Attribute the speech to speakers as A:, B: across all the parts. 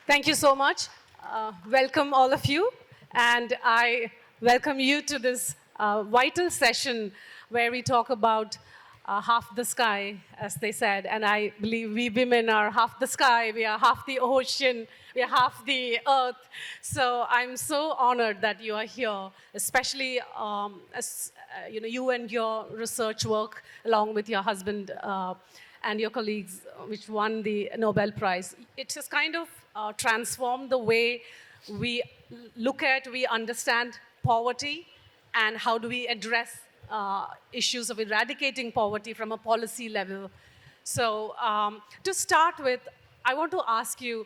A: Thank you so much. Welcome all of you. And I welcome you to this vital session where we talk about half the sky, as they said. And I believe we women are half the sky, we are half the ocean, we are half the earth. So I'm so honored that you are here, especially as you and your research work along with your husband and your colleagues, which won the Nobel Prize. It has kind of transformed the way we look at, we understand poverty, and how do we address issues of eradicating poverty from a policy level. So to start with, I want to ask you,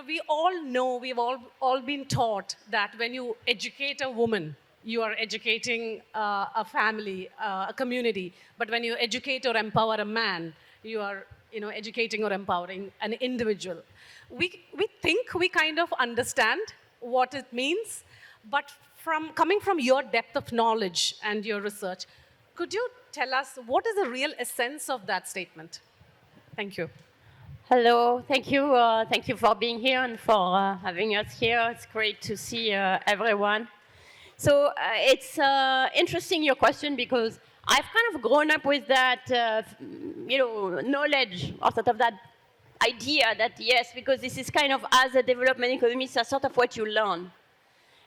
A: we all know, we've all been taught that when you educate a woman, you are educating a family, a community. But when you educate or empower a man, you are educating or empowering an individual. We think we kind of understand what it means, but coming from your depth of knowledge and your research, could you tell us what is the real essence of that statement? Thank you.
B: Hello, thank you. Thank you for being here and for having us here. It's great to see everyone. So it's interesting, your question, because I've kind of grown up with that, knowledge, or sort of that idea that, yes, because this is kind of, as a development economist, a sort of what you learn.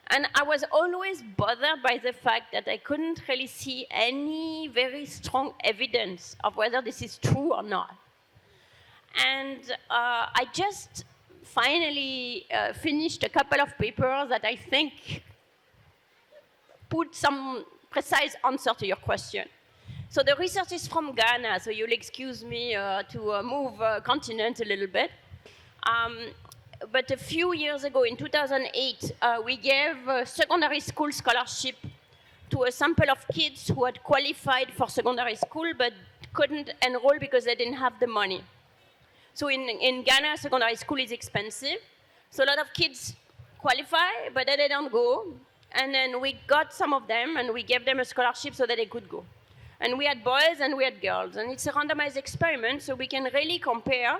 B: And I was always bothered by the fact that I couldn't really see any very strong evidence of whether this is true or not. And I just finally finished a couple of papers that I think put some precise answer to your question. So the research is from Ghana, so you'll excuse me to move continent a little bit. But a few years ago, in 2008, we gave a secondary school scholarship to a sample of kids who had qualified for secondary school but couldn't enroll because they didn't have the money. So in Ghana, secondary school is expensive. So a lot of kids qualify, but then they don't go. And then we got some of them, and we gave them a scholarship so that they could go. And we had boys and we had girls. And it's a randomized experiment, so we can really compare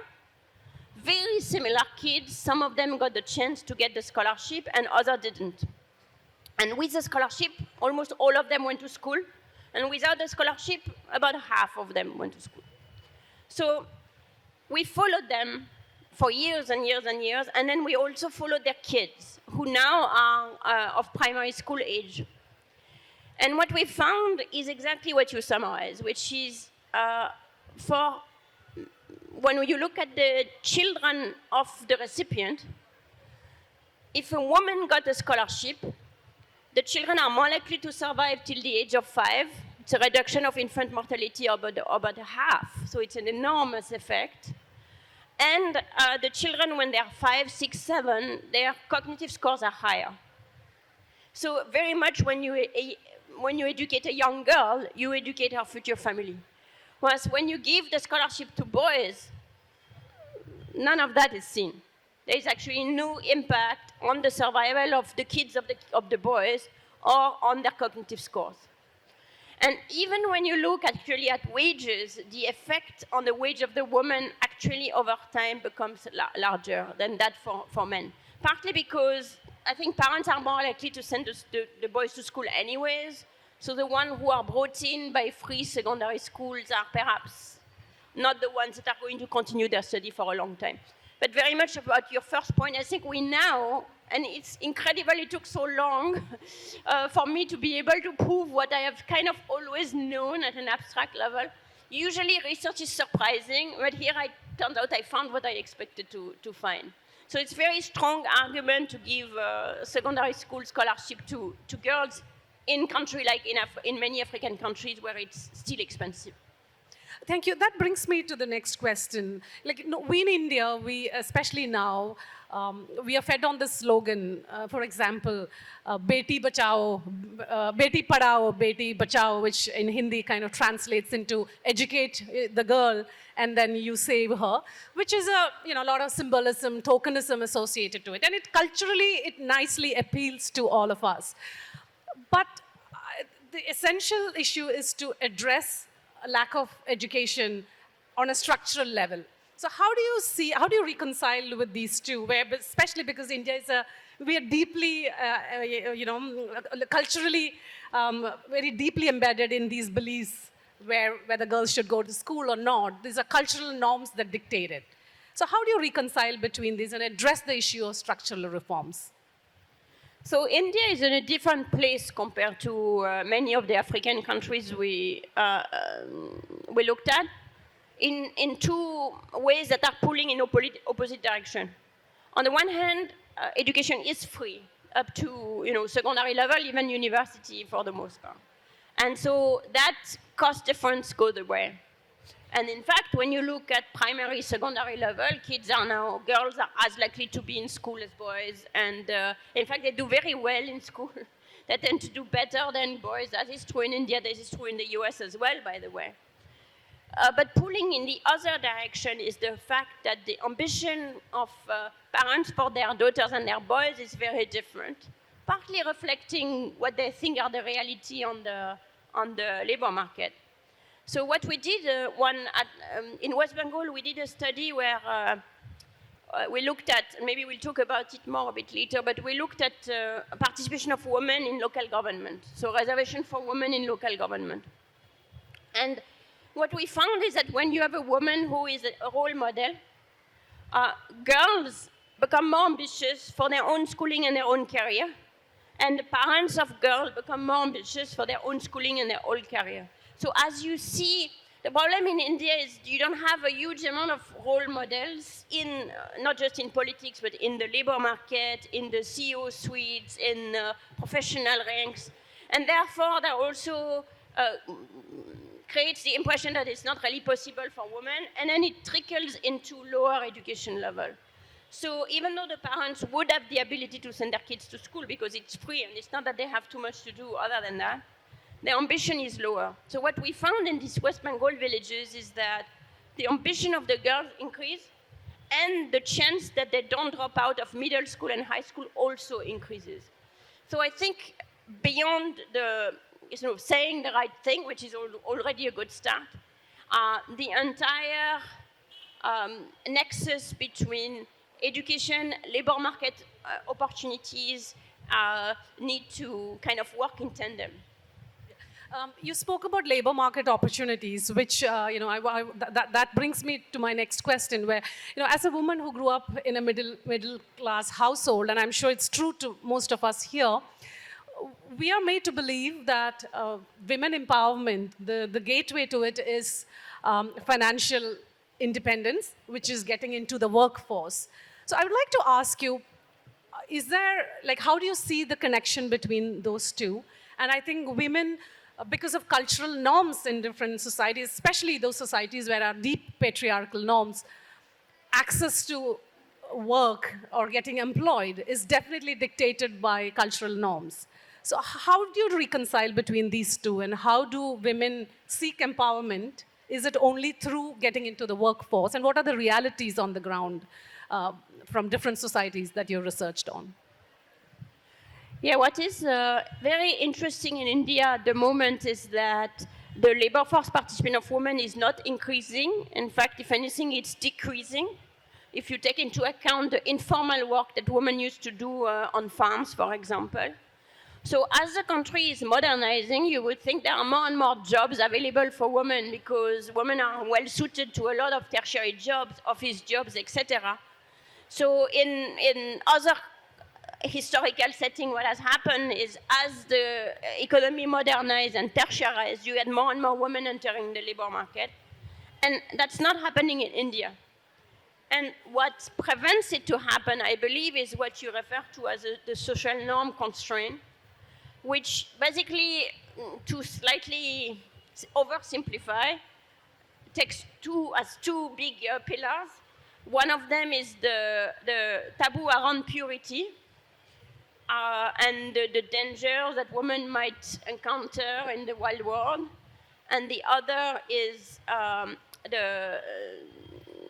B: very similar kids. Some of them got the chance to get the scholarship, and others didn't. And with the scholarship, almost all of them went to school. And without the scholarship, about half of them went to school. So we followed them for years and years and years, and then we also followed their kids, who now are of primary school age. And what we found is exactly what you summarized, which is when you look at the children of the recipient, if a woman got a scholarship, the children are more likely to survive till the age of 5. It's a reduction of infant mortality about half, so it's an enormous effect. And the children, when they're 5, 6, 7, their cognitive scores are higher. So very much when you educate a young girl, you educate her future family. Whereas when you give the scholarship to boys, none of that is seen. There is actually no impact on the survival of the kids of the boys or on their cognitive scores. And even when you look actually at wages, the effect on the wage of the woman actually over time becomes larger than that for men. Partly because I think parents are more likely to send the boys to school anyways. So the ones who are brought in by free secondary schools are perhaps not the ones that are going to continue their study for a long time. But very much about your first point, I think we now, and it's incredible it took so long for me to be able to prove what I have kind of always known at an abstract level. Usually research is surprising, but here it turns out I found what I expected to find. So it's a very strong argument to give secondary school scholarship to girls in countries like in many African countries where it's still expensive.
A: Thank you. That brings me to the next question. We in India, we especially now, we are fed on this slogan. For example, "Beti bachao, beti padhao, beti bachao," which in Hindi kind of translates into "educate the girl and then you save her," which is a lot of symbolism, tokenism associated to it, and it nicely appeals to all of us. But the essential issue is to address a lack of education on a structural level. So how do you reconcile with these two, where, especially because India is we are deeply, culturally, very deeply embedded in these beliefs where whether girls should go to school or not. These are cultural norms that dictate it. So how do you reconcile between these and address the issue of structural reforms?
B: So India is in a different place compared to many of the African countries we looked at, in two ways that are pulling in opposite direction. On the one hand, education is free up to secondary level, even university for the most part. And so that cost difference goes away. And in fact, when you look at primary, secondary level, girls are as likely to be in school as boys. And in fact, they do very well in school. They tend to do better than boys. That is true in India, that is true in the US as well, by the way. But pulling in the other direction is the fact that the ambition of parents for their daughters and their boys is very different, partly reflecting what they think are the reality on the labor market. So what we did, in West Bengal, we did a study where we looked at, maybe we'll talk about it more a bit later, but we looked at participation of women in local government, so reservation for women in local government. And what we found is that when you have a woman who is a role model, girls become more ambitious for their own schooling and their own career, and the parents of girls become more ambitious for their own schooling and their own career. So as you see, the problem in India is you don't have a huge amount of role models in, not just in politics, but in the labor market, in the CEO suites, in professional ranks. And therefore, that also creates the impression that it's not really possible for women, and then it trickles into lower education level. So even though the parents would have the ability to send their kids to school because it's free, and it's not that they have too much to do other than that, their ambition is lower. So what we found in these West Bengal villages is that the ambition of the girls increase, and the chance that they don't drop out of middle school and high school also increases. So I think beyond the saying the right thing, which is already a good start, the entire nexus between education, labor market opportunities need to kind of work in tandem.
A: You spoke about labor market opportunities, which that brings me to my next question. Where as a woman who grew up in a middle class household, and I'm sure it's true to most of us here, we are made to believe that women empowerment, the gateway to it is financial independence, which is getting into the workforce. So I would like to ask you, how do you see the connection between those two? And I think women, because of cultural norms in different societies, especially those societies where there are deep patriarchal norms, access to work or getting employed is definitely dictated by cultural norms. So how do you reconcile between these two, and how do women seek empowerment? Is it only through getting into the workforce? And what are the realities on the ground from different societies that you researched on?
B: Yeah, what is very interesting in India at the moment is that the labor force participation of women is not increasing. In fact, if anything, it's decreasing. If you take into account the informal work that women used to do on farms, for example. So as the country is modernizing, you would think there are more and more jobs available for women because women are well suited to a lot of tertiary jobs, office jobs, etc. So in other historical setting, what has happened is as the economy modernized and tertiarized, you had more and more women entering the labor market. And that's not happening in India. And what prevents it to happen, I believe, is what you refer to as the social norm constraint, which basically, to slightly oversimplify, takes two big pillars. One of them is the taboo around purity and the dangers that women might encounter in the wild world. And the other is the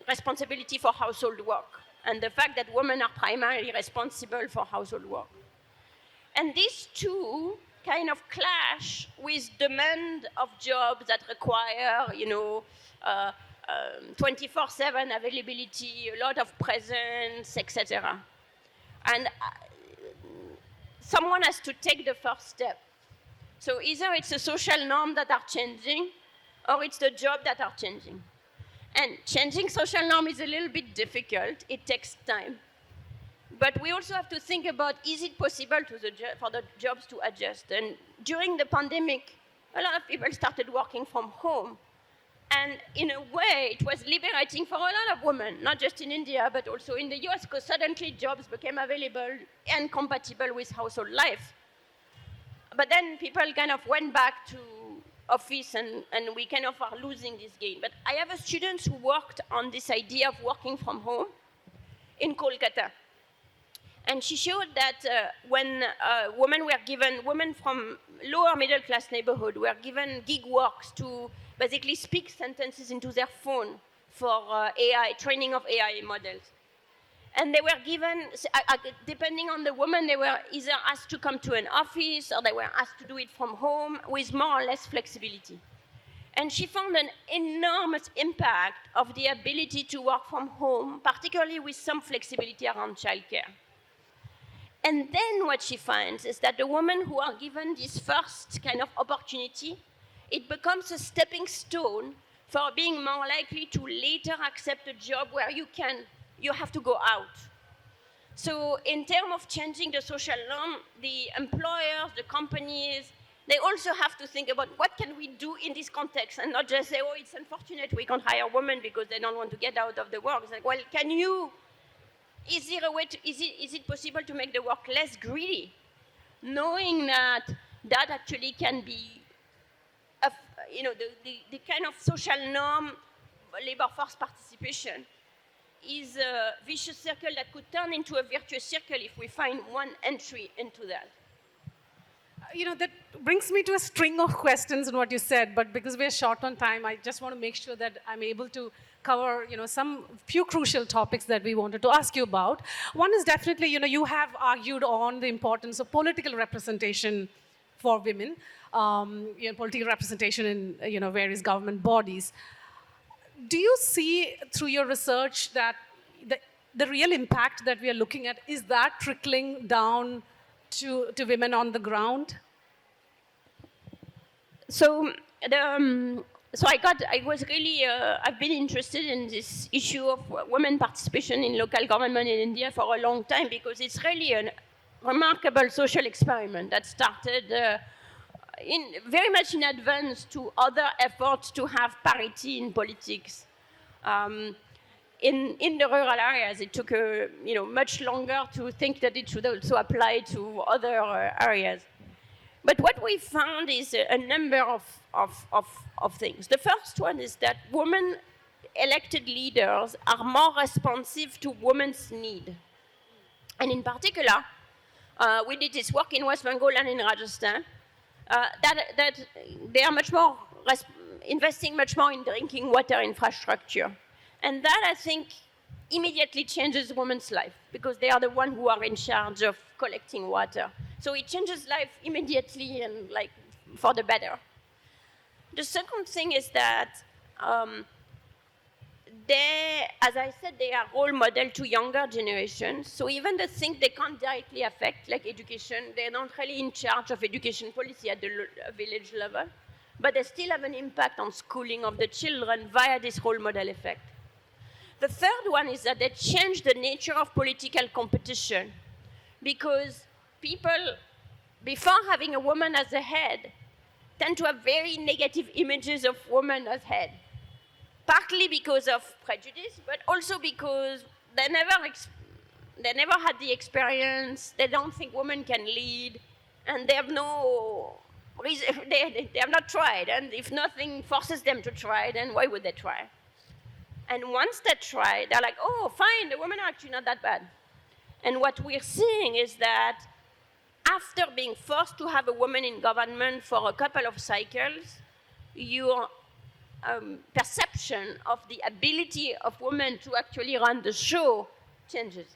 B: responsibility for household work and the fact that women are primarily responsible for household work. And these two kind of clash with demand of jobs that require, 24/7 availability, a lot of presence, etc. And someone has to take the first step. So either it's the social norms that are changing, or it's the job that are changing. And changing social norm is a little bit difficult. It takes time. But we also have to think about, is it possible for the jobs to adjust? And during the pandemic, a lot of people started working from home. And in a way, it was liberating for a lot of women, not just in India, but also in the US, because suddenly jobs became available and compatible with household life. But then people kind of went back to office, and we kind of are losing this game. But I have a student who worked on this idea of working from home in Kolkata. And she showed that when women from lower middle class neighborhood were given gig works to basically speak sentences into their phone for AI, training of AI models. And they were given, depending on the woman, they were either asked to come to an office or they were asked to do it from home with more or less flexibility. And she found an enormous impact of the ability to work from home, particularly with some flexibility around childcare. And then what she finds is that the women who are given this first kind of opportunity, it becomes a stepping stone for being more likely to later accept a job where you have to go out. So in terms of changing the social norm, the employers, the companies, they also have to think about what can we do in this context, and not just say, oh, it's unfortunate we can't hire women because they don't want to get out of the work. It's like, well, is it possible to make the work less greedy? Knowing that actually can be, the kind of social norm, labor force participation, is a vicious circle that could turn into a virtuous circle if we find one entry into that.
A: That brings me to a string of questions in what you said, but because we're short on time, I just want to make sure that I'm able to cover, some few crucial topics that we wanted to ask you about. One is definitely, you have argued on the importance of political representation for women, political representation in, various government bodies. Do you see through your research that the real impact that we are looking at, is that trickling down to women on the ground?
B: So I've been interested in this issue of women participation in local government in India for a long time, because it's really a remarkable social experiment that started very much in advance to other efforts to have parity in politics. In the rural areas, it took much longer to think that it should also apply to other areas. But what we found is a number of things. The first one is that women elected leaders are more responsive to women's need. And in particular, we did this work in West Bengal and in Rajasthan, that they are much more investing much more in drinking water infrastructure. And that, I think, immediately changes women's life, because they are the ones who are in charge of collecting water. So it changes life immediately and for the better. The second thing is that as I said, they are role model to younger generations. So even the things they can't directly affect, like education, they're not really in charge of education policy at the village level, but they still have an impact on schooling of the children via this role model effect. The third one is that they change the nature of political competition, because people, before having a woman as a head, tend to have very negative images of women as head. Partly because of prejudice, but also because they never had the experience, they don't think women can lead, and they have no reason, they have not tried, and if nothing forces them to try, then why would they try? And once they try, they're like, oh, fine, the women are actually not that bad. And what we're seeing is that after being forced to have a woman in government for a couple of cycles, your perception of the ability of women to actually run the show changes.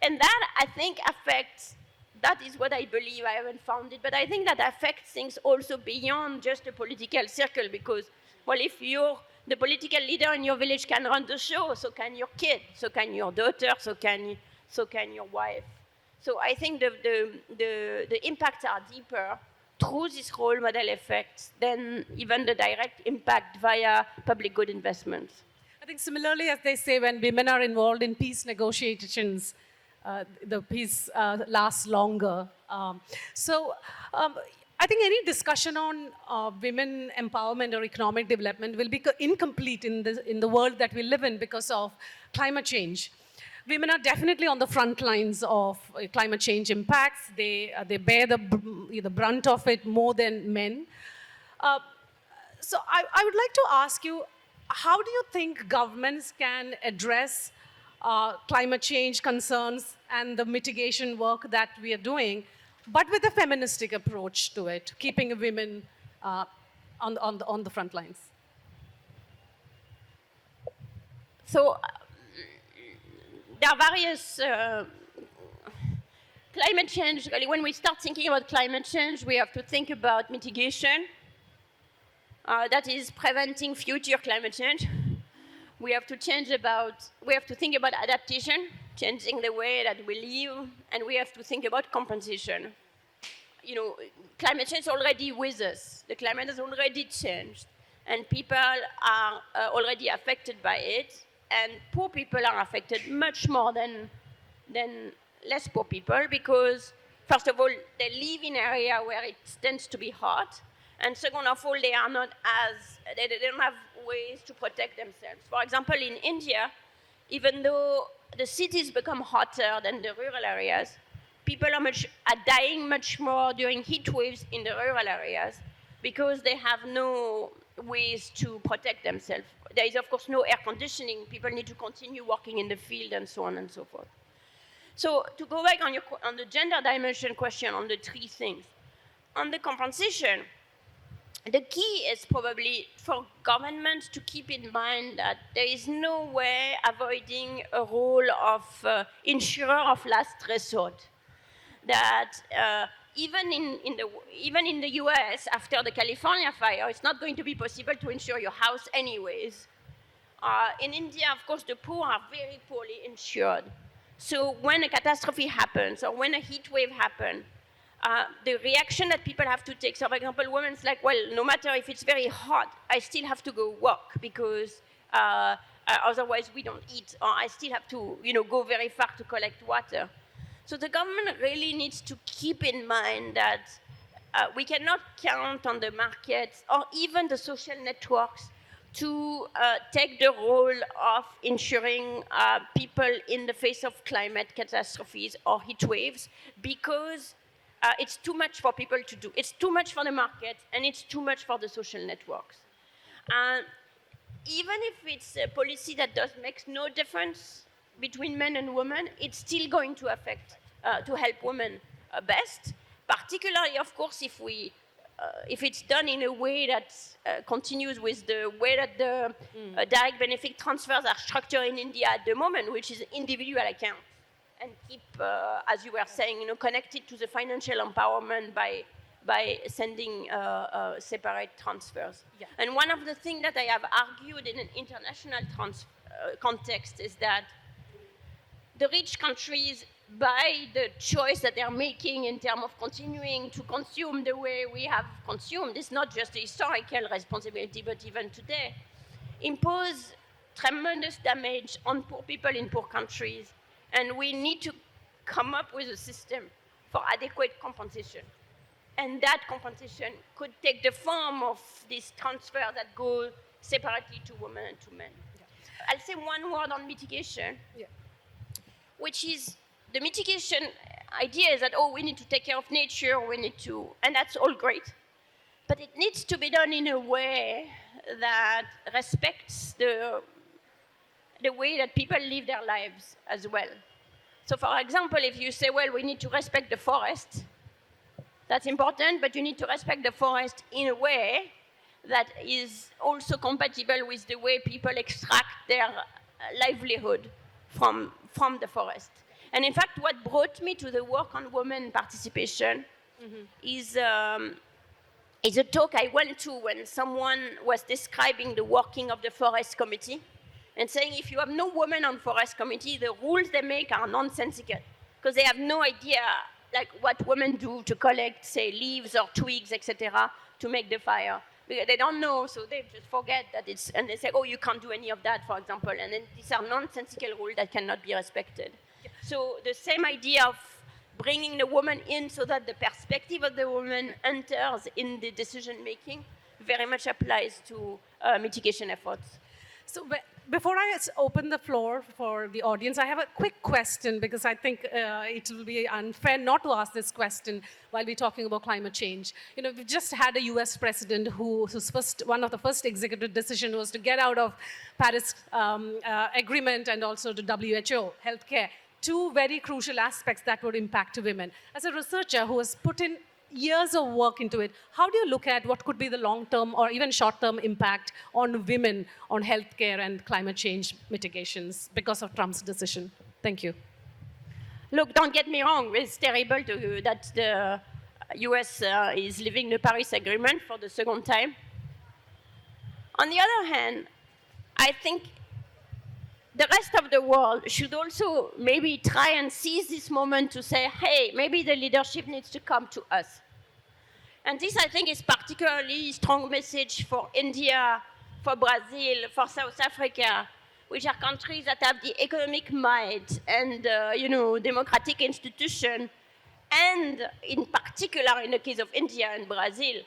B: And that, I think, affects, that is what I believe, I haven't found it, but I think that affects things also beyond just a political circle, because, well, if you're the political leader in your village can run the show, so can your kid, so can your daughter, so can your wife. So I think the impacts are deeper through this role model effect than even the direct impact via public good investments.
A: I think similarly, as they say, when women are involved in peace negotiations, the peace lasts longer. I think any discussion on women empowerment or economic development will be incomplete in the world that we live in because of climate change. Women are definitely on the front lines of climate change impacts. They bear the brunt of it more than men. So I would like to ask you, how do you think governments can address climate change concerns and the mitigation work that we are doing, but with a feministic approach to it, keeping women on the front lines?
B: So there are various climate change. Really, when we start thinking about climate change, we have to think about mitigation. That is preventing future climate change. We have to think about adaptation, changing the way that we live, and we have to think about compensation. You know, climate change is already with us. The climate has already changed, and people are already affected by it, and poor people are affected much more than less poor people because, first of all, they live in an area where it tends to be hot, and second of all, they don't have ways to protect themselves. For example, in India, even though the cities become hotter than the rural areas, people are dying much more during heat waves in the rural areas because they have no ways to protect themselves. There is, of course, no air conditioning. People need to continue working in the field and so on and so forth. So to go back on the gender dimension question on the three things. On the compensation, the key is probably for governments to keep in mind that there is no way avoiding a role of insurer of last resort. That even in the US, after the California fire, it's not going to be possible to insure your house anyways. In India, of course, the poor are very poorly insured. So when a catastrophe happens or when a heat wave happens, the reaction that people have to take, so for example, women's like, well, no matter if it's very hot, I still have to go work because otherwise we don't eat, or I still have to, go very far to collect water. So the government really needs to keep in mind that we cannot count on the markets or even the social networks to take the role of ensuring people in the face of climate catastrophes or heat waves because it's too much for people to do. It's too much for the market and it's too much for the social networks. And even if it's a policy that makes no difference between men and women, it's still going to affect, to help women best, particularly, of course, if it's done in a way that continues with the way that the direct benefit transfers are structured in India at the moment, which is individual accounts, and keep, as you were saying, connected to the financial empowerment by sending separate transfers. Yeah. And one of the things that I have argued in an international context is that the rich countries, by the choice that they're making in terms of continuing to consume the way we have consumed, it's not just a historical responsibility, but even today, impose tremendous damage on poor people in poor countries. And we need to come up with a system for adequate compensation. And that compensation could take the form of this transfer that goes separately to women and to men. Yeah. I'll say one word on mitigation, which is the mitigation idea is that, we need to take care of nature, and that's all great. But it needs to be done in a way that respects the way that people live their lives as well. So for example, if you say, well, we need to respect the forest, that's important, but you need to respect the forest in a way that is also compatible with the way people extract their livelihood from the forest. And in fact, what brought me to the work on women participation is is a talk I went to when someone was describing the working of the Forest Committee and saying if you have no women on Forest Committee, the rules they make are nonsensical because they have no idea like what women do to collect, say, leaves or twigs, etc., to make the fire. Because they don't know, so they just forget that it's, and they say, oh, you can't do any of that, for example, and then these are nonsensical rules that cannot be respected. So the same idea of bringing the woman in so that the perspective of the woman enters in the decision making very much applies to mitigation efforts.
A: So before I open the floor for the audience, I have a quick question because I think it will be unfair not to ask this question while we're talking about climate change. You know, we've just had a US president whose one of the first executive decisions was to get out of Paris Agreement and also to WHO, healthcare. Two very crucial aspects that would impact women. As a researcher who has put in years of work into it, how do you look at what could be the long-term or even short-term impact on women on healthcare and climate change mitigations because of Trump's decision? Thank you.
B: Look, don't get me wrong, it's terrible that the US is leaving the Paris Agreement for the second time. On the other hand, I think the rest of the world should also maybe try and seize this moment to say, hey, maybe the leadership needs to come to us. And this, I think, is particularly strong message for India, for Brazil, for South Africa, which are countries that have the economic might and, democratic institution, and in particular, in the case of India and Brazil,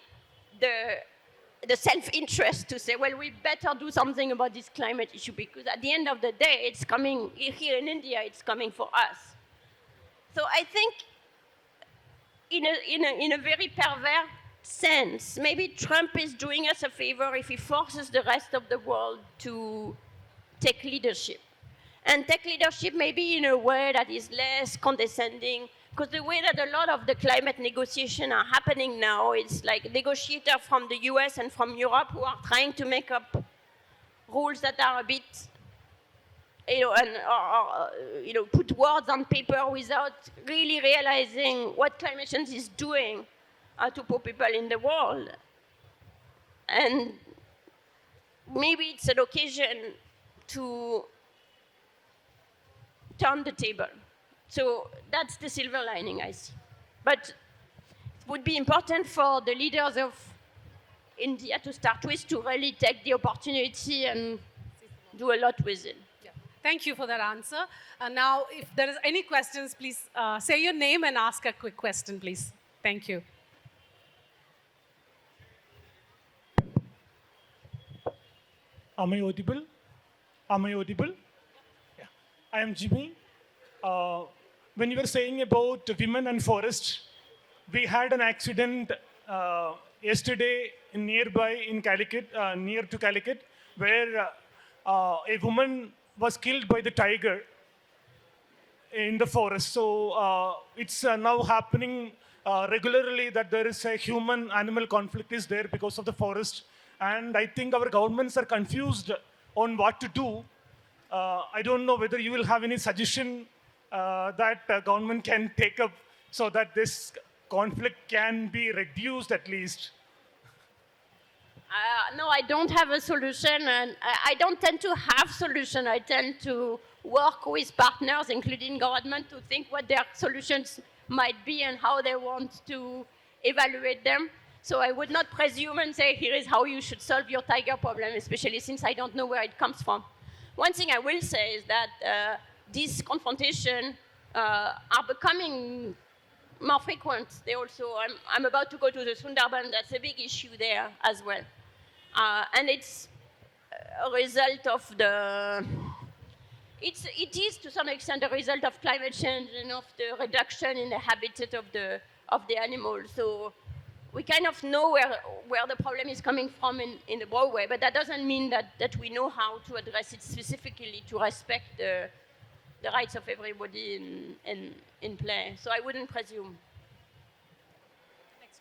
B: the self-interest to say, well, we better do something about this climate issue because at the end of the day, it's coming, here in India, it's coming for us. So I think in a very perverse sense, maybe Trump is doing us a favor if he forces the rest of the world to take leadership. And take leadership maybe in a way that is less condescending, because the way that a lot of the climate negotiations are happening now, it's like negotiators from the US and from Europe who are trying to make up rules that are a bit, put words on paper without really realizing what climate change is doing to poor people in the world. And maybe it's an occasion to turn the table. So that's the silver lining, I see. But it would be important for the leaders of India to start with to really take the opportunity and do a lot with it.
A: Yeah. Thank you for that answer. Now, if there is any questions, please say your name and ask a quick question, please. Thank you.
C: Am I audible? Am I audible? Yeah. I am Jimmy. When you were saying about women and forest, we had an accident yesterday nearby in Calicut, near to Calicut, where a woman was killed by the tiger in the forest. So it's now happening regularly that there is a human-animal conflict is there because of the forest. And I think our governments are confused on what to do. I don't know whether you will have any suggestion that government can take up so that this conflict can be reduced at least.
B: No, I don't have a solution, and I don't tend to have solution. I tend to work with partners, including government, to think what their solutions might be and how they want to evaluate them. So I would not presume and say, here is how you should solve your tiger problem, especially since I don't know where it comes from. One thing I will say is that these confrontations are becoming more frequent. They also, I'm about to go to the Sundarban, that's a big issue there as well. And it's a result of it is to some extent a result of climate change and of the reduction in the habitat of the animals. So we kind of know where the problem is coming from in a broad way, but that doesn't mean that we know how to address it specifically to respect the rights of everybody in play. So I wouldn't presume.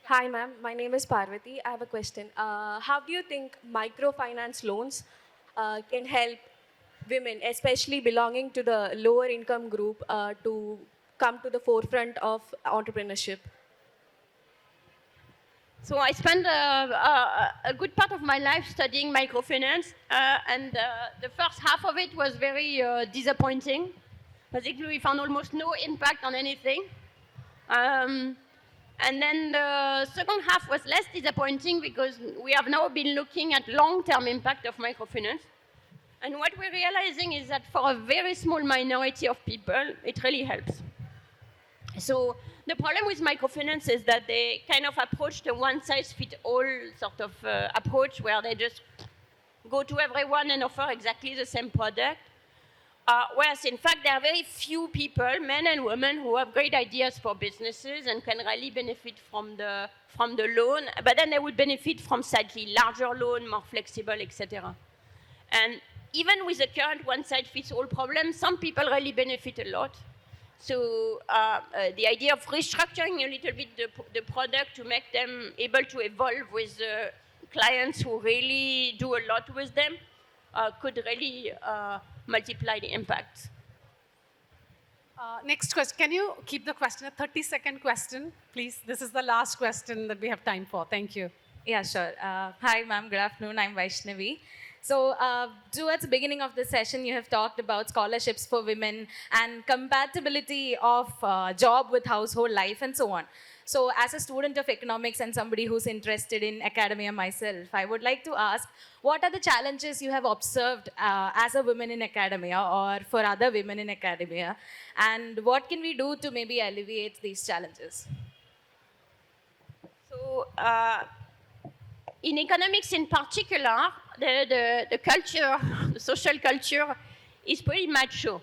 D: Hi, ma'am. My name is Parvati. I have a question. How do you think microfinance loans can help women, especially belonging to the lower income group, to come to the forefront of entrepreneurship?
B: So I spent a good part of my life studying microfinance, and the first half of it was very disappointing. Basically, we found almost no impact on anything. And then the second half was less disappointing because we have now been looking at long-term impact of microfinance. And what we're realizing is that for a very small minority of people, it really helps. So the problem with microfinance is that they kind of approach the one-size-fits-all sort of approach where they just go to everyone and offer exactly the same product. Whereas, in fact, there are very few people, men and women, who have great ideas for businesses and can really benefit from the loan, but then they would benefit from slightly larger loan, more flexible, etc. And even with the current one-size-fits-all problem, some people really benefit a lot. So the idea of restructuring a little bit the product to make them able to evolve with clients who really do a lot with them could really multiply the impact.
A: Next question. Can you keep the question a 30-second question, please? This is the last question that we have time for. Thank you.
E: Yeah, sure. Hi, ma'am. Good afternoon. I'm Vaishnavi. So, towards the beginning of the session, you have talked about scholarships for women and compatibility of job with household life and so on. So, as a student of economics and somebody who's interested in academia myself, I would like to ask, what are the challenges you have observed as a woman in academia or for other women in academia? And what can we do to maybe alleviate these challenges?
B: So, in economics in particular, the culture, the social culture is pretty macho.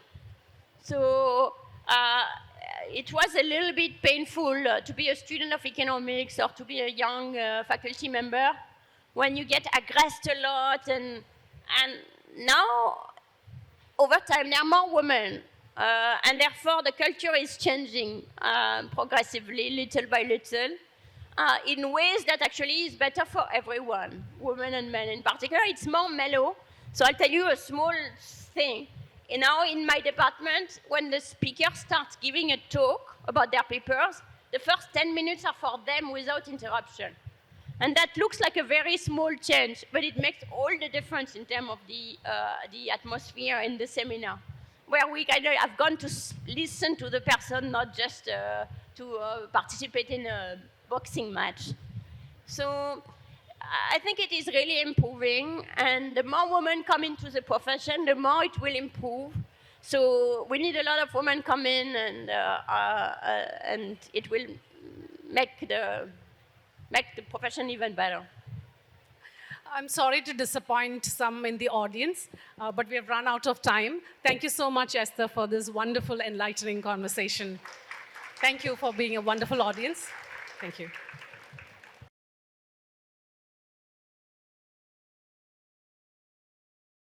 B: So it was a little bit painful to be a student of economics or to be a young faculty member when you get aggressed a lot. And now, over time, there are more women. And therefore, the culture is changing progressively, little by little. In ways that actually is better for everyone, women and men in particular. It's more mellow. So I'll tell you a small thing. Now in my department, when the speaker starts giving a talk about their papers, the first 10 minutes are for them without interruption. And that looks like a very small change, but it makes all the difference in terms of the atmosphere in the seminar, where we kind of have gone to listen to the person, not just to participate in a boxing match. So I think it is really improving, and the more women come into the profession, the more it will improve. So we need a lot of women come in, and it will make the profession even better.
A: I'm sorry to disappoint some in the audience, but we have run out of time. Thank you so much, Esther, for this wonderful, enlightening conversation. Thank you for being a wonderful audience. Thank you.